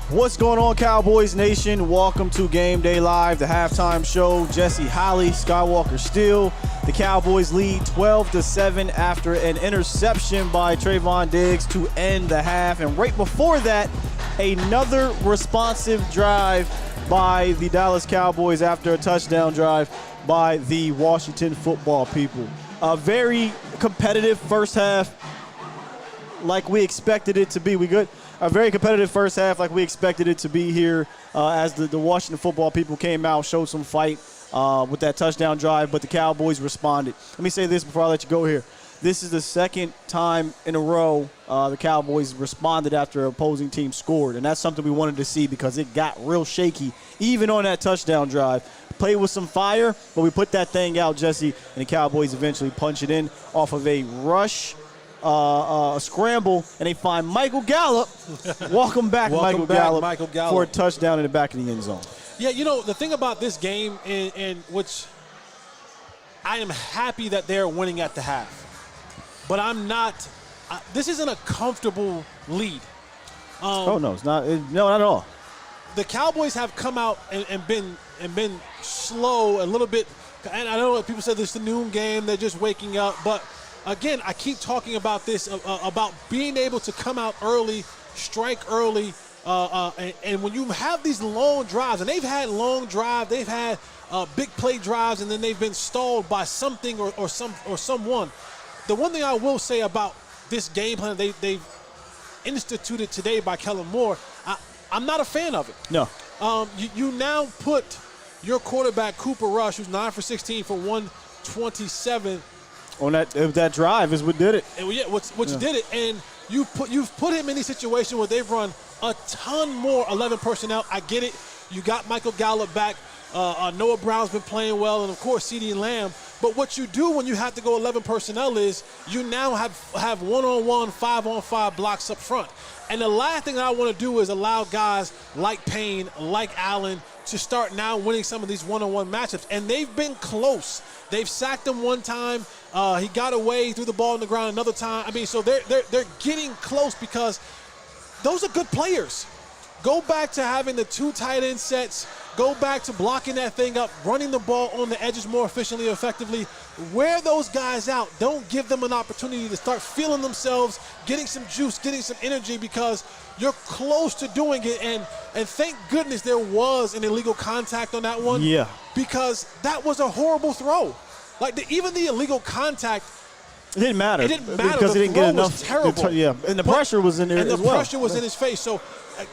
What's going on, Cowboys Nation? Welcome to Game Day Live, the halftime show. Jesse Holley, Skywalker Steele. The Cowboys lead 12-7 after an interception by Trayvon Diggs to end the half. And right before that, another responsive drive by the Dallas Cowboys after a touchdown drive by the Washington football people. A very competitive first half, like we expected it to be. We good? A very competitive first half like we expected it to be here as the Washington football people came out, showed some fight with that touchdown drive, but the Cowboys responded. Let me say this before I let you go here. This is the second time in a row the Cowboys responded after an opposing team scored, and that's something we wanted to see because it got real shaky, even on that touchdown drive. Played with some fire, but we put that thing out, Jesse, and the Cowboys eventually punch it in off of a rush, a scramble, and they find Michael Gallup. Welcome back, Michael Gallup, for a touchdown in the back of the end zone. Yeah, you know, the thing about this game, in which I am happy that they're winning at the half, but I'm not this isn't a comfortable lead. Oh, no, it's not. No, not at all. The Cowboys have come out and been slow a little bit, and I know people said this is the noon game, they're just waking up, but again, I keep talking about this, about being able to come out early, strike early, and when you have these long drives, and they've had long drives, they've had big play drives, and then they've been stalled by something or someone. The one thing I will say about this game plan they've instituted today by Kellen Moore, I'm not a fan of it. No. You now put your quarterback, Cooper Rush, who's 9 for 16 for 127, on that drive is what did it. And you did it, and you've put him in these situations where they've run a ton more 11 personnel. I get it. You got Michael Gallup back. Noah Brown's been playing well, and of course CeeDee Lamb. But what you do when you have to go 11 personnel is you now have one-on-one, 5-on-5 blocks up front. And the last thing I want to do is allow guys like Payne, like Allen, to start now winning some of these one-on-one matchups. And they've been close. They've sacked him one time. He got away, threw the ball on the ground another time. I mean, so they're getting close because those are good players. Go back to having the 2 tight end sets. Go back to blocking that thing up, running the ball on the edges more efficiently, effectively. Wear those guys out. Don't give them an opportunity to start feeling themselves, getting some juice, getting some energy, because you're close to doing it. And thank goodness there was an illegal contact on that one. Yeah. Because that was a horrible throw. Like even the illegal contact, it didn't matter. It didn't matter. Because the it didn't get enough. Was terrible. Yeah, and the pressure was in there as well. And the pressure was in his face. So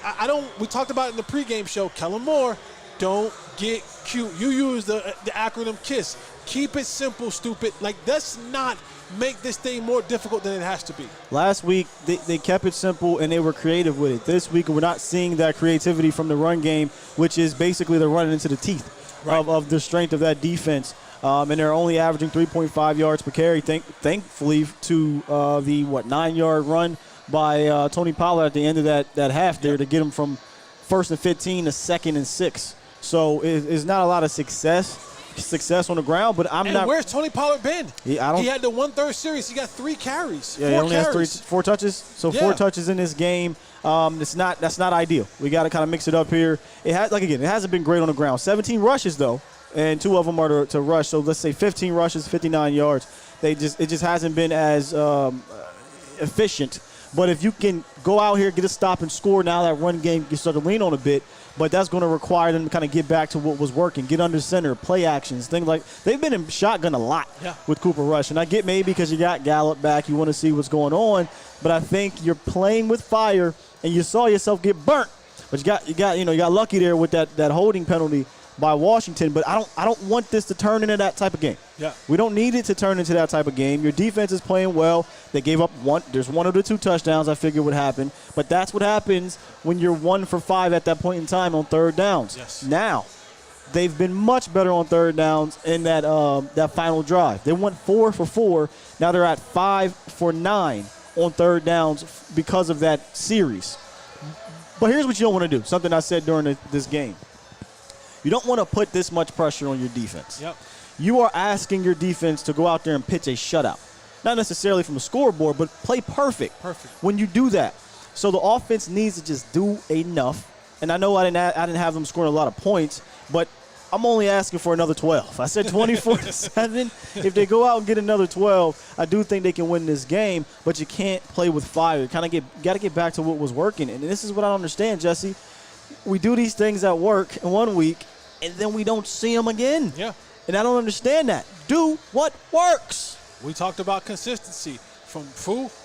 I don't. We talked about it in the pregame show. Kellen Moore, don't get cute. You use the acronym KISS. Keep it simple, stupid. Like, let's not make this thing more difficult than it has to be. Last week, they kept it simple and they were creative with it. This week, we're not seeing that creativity from the run game, which is basically they're running into the teeth of the strength of that defense. And they're only averaging 3.5 yards per carry, thankfully, to the 9-yard run by Tony Pollard at the end of that half there to get him from 1st and 15 to 2nd and 6. So it's not a lot of success on the ground, but I'm not. And where's Tony Pollard been? He had the 1/3 series. He got 3 carries. Yeah, 4 he only carries. has 4 touches. So 4 touches in this game. That's not ideal. We got to kind of mix it up here. It hasn't been great on the ground. 17 rushes though, and 2 of them are to rush. So let's say 15 rushes, 59 yards. It just hasn't been as efficient. But if you can go out here, get a stop and score, now that run game can start to lean on a bit. But that's going to require them to kind of get back to what was working, get under center, play actions, things like they've been in shotgun a lot with Cooper Rush. And I get maybe because you got Gallup back, you want to see what's going on. But I think you're playing with fire, and you saw yourself get burnt. But you got lucky there with that holding penalty by Washington, but I don't want this to turn into that type of game. Yeah. We don't need it to turn into that type of game. Your defense is playing well. They gave up there's 1 of the 2 touchdowns I figured would happen, but that's what happens when you're 1 for 5 at that point in time on 3rd downs. Yes. Now, they've been much better on 3rd downs in that final drive. They went 4 for 4. Now they're at 5 for 9 on 3rd downs because of that series. But here's what you don't want to do, something I said during this game. You don't want to put this much pressure on your defense. Yep. You are asking your defense to go out there and pitch a shutout. Not necessarily from a scoreboard, but play perfect. Perfect. When you do that. So the offense needs to just do enough and I know I didn't have them scoring a lot of points, but I'm only asking for another 12. I said 24-7. If they go out and get another 12, I do think they can win this game, but you can't play with fire. Got to get back to what was working. And this is what I don't understand, Jesse. We do these things at work in 1 week, and then we don't see them again. Yeah. And I don't understand that. Do what works. We talked about consistency from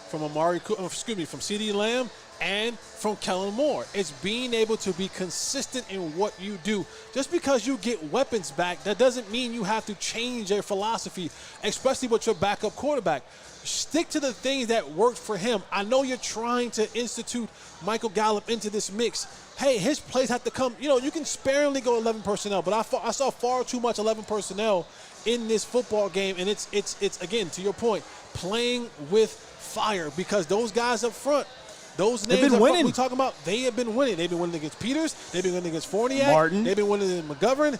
from CeeDee Lamb, and from Kellen Moore. It's being able to be consistent in what you do. Just because you get weapons back, that doesn't mean you have to change your philosophy, especially with your backup quarterback. Stick to the things that worked for him. I know you're trying to institute Michael Gallup into this mix. Hey, his plays have to come. You can sparingly go 11 personnel, but I saw far too much 11 personnel in this football game, and it's again, to your point, playing with fire, because those guys up front, those names we talking about, they have been winning. They've been winning against Peters. They've been winning against Fournier. Martin. They've been winning against McGovern.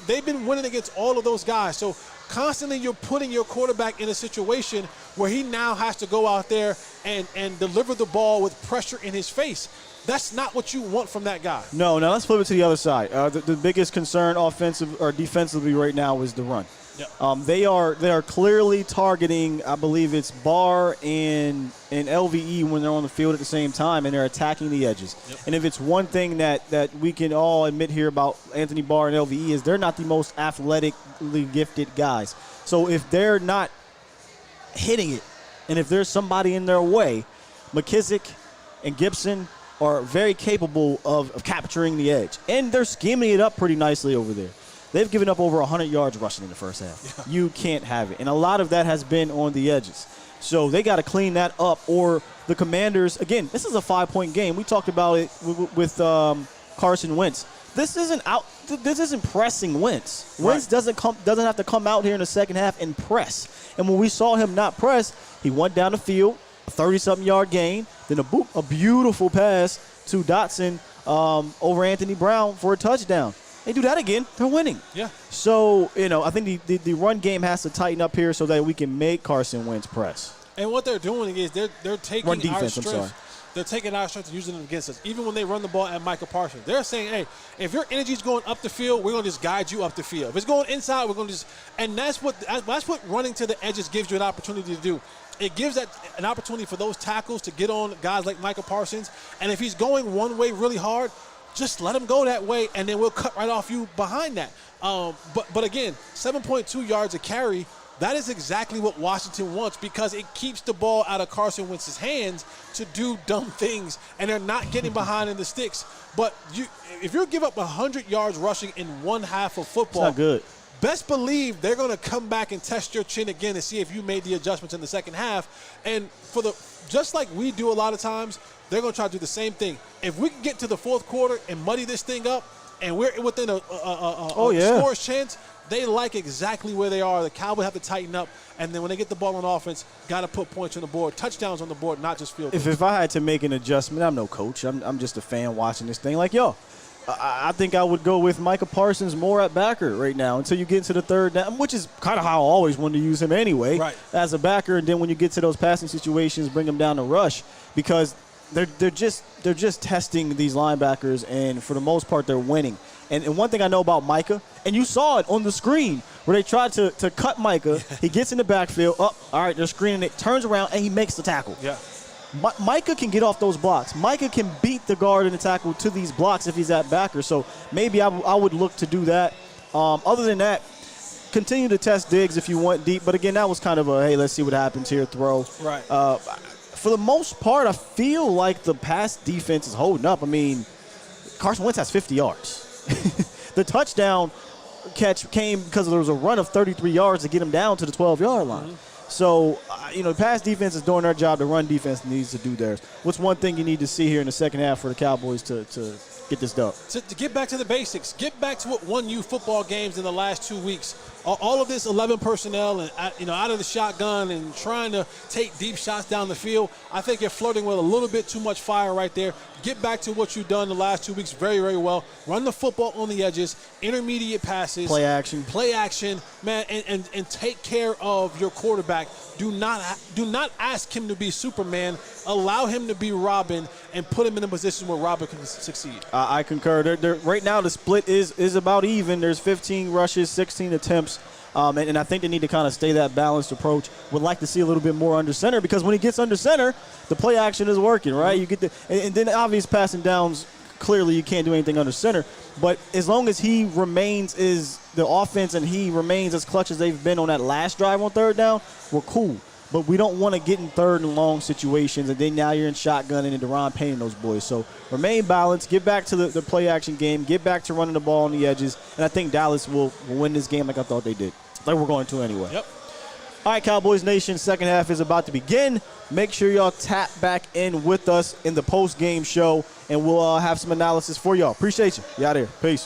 They've been winning against all of those guys. So constantly you're putting your quarterback in a situation where he now has to go out there and deliver the ball with pressure in his face. That's not what you want from that guy. No, let's flip it to the other side. The biggest concern offensive or defensively right now is the run. Yep. They are clearly targeting, I believe it's Barr and LVE when they're on the field at the same time, and they're attacking the edges. Yep. And if it's one thing that we can all admit here about Anthony Barr and LVE is they're not the most athletically gifted guys. So if they're not hitting it, and if there's somebody in their way, McKissick and Gibson are very capable of capturing the edge. And they're scheming it up pretty nicely over there. They've given up over 100 yards rushing in the first half. Yeah. You can't have it. And a lot of that has been on the edges. So they got to clean that up, or the Commanders, again, this is a 5-point game. We talked about it with Carson Wentz. This isn't pressing Wentz. Right. Wentz doesn't have to come out here in the second half and press. And when we saw him not press, he went down the field, a 30-something yard gain, then a beautiful pass to Dotson over Anthony Brown for a touchdown. They do that again, they're winning. Yeah. So, I think the run game has to tighten up here so that we can make Carson Wentz press. And what they're doing is they're taking Run defense, our strength. They're taking our strength and using them against us. Even when they run the ball at Micah Parsons, they're saying, hey, if your energy's going up the field, we're going to just guide you up the field. If it's going inside, we're going to just – and that's what running to the edges gives you an opportunity to do. It gives that an opportunity for those tackles to get on guys like Micah Parsons. And if he's going one way really hard, just let him go that way, and then we'll cut right off you behind that. But again, 7.2 yards a carry, that is exactly what Washington wants, because it keeps the ball out of Carson Wentz's hands to do dumb things, and they're not getting behind in the sticks. But if you give up 100 yards rushing in one half of football, it's not good. Best believe they're going to come back and test your chin again and see if you made the adjustments in the second half. And just like we do a lot of times, they're going to try to do the same thing. If we can get to the fourth quarter and muddy this thing up, and we're within a score's chance, they like exactly where they are. The Cowboys have to tighten up, and then when they get the ball on offense, got to put points on the board, touchdowns on the board, not just field goals. If I had to make an adjustment, I'm no coach. I'm just a fan watching this thing. I think I would go with Micah Parsons more at backer right now until you get into the third down, which is kind of how I always wanted to use him anyway, right, as a backer. And then when you get to those passing situations, bring him down to rush, because they're just testing these linebackers, and for the most part, they're winning. And one thing I know about Micah, and you saw it on the screen where they tried to cut Micah. He gets in the backfield. All right, they're screening it, turns around, and he makes the tackle. Yeah. Micah can get off those blocks. Micah can beat the guard and the tackle to these blocks if he's at backer. So maybe I would look to do that. Other than that, continue to test Diggs if you want deep. But, again, that was kind of a, hey, let's see what happens here throw. Right. For the most part, I feel like the pass defense is holding up. I mean, Carson Wentz has 50 yards. The touchdown catch came because there was a run of 33 yards to get him down to the 12-yard line. Mm-hmm. So, the pass defense is doing their job. The run defense needs to do theirs. What's one thing you need to see here in the second half for the Cowboys to get this done? To get back to the basics. Get back to what won you football games in the last 2 weeks. All of this 11 personnel and out of the shotgun and trying to take deep shots down the field, I think you're flirting with a little bit too much fire right there. Get back to what you've done the last 2 weeks very, very well. Run the football on the edges, intermediate passes. Play action, man, and take care of your quarterback. Do not ask him to be Superman. Allow him to be Robin and put him in a position where Robert can succeed. I concur. Right now, the split is about even. There's 15 rushes, 16 attempts. And I think they need to kind of stay that balanced approach. Would like to see a little bit more under center because when he gets under center, the play action is working, right? You get and then obvious passing downs. Clearly, you can't do anything under center. But as long as he remains is the offense and he remains as clutch as they've been on that last drive on third down, we're cool. But we don't want to get in third and long situations, and then now you're in shotgun and Deron Payne and those boys. So remain balanced, get back to the play action game, get back to running the ball on the edges, and I think Dallas will win this game like I thought they did. Like we're going to anyway. Yep. All right, Cowboys Nation, second half is about to begin. Make sure y'all tap back in with us in the post-game show, and we'll have some analysis for y'all. Appreciate you. You out here. Peace.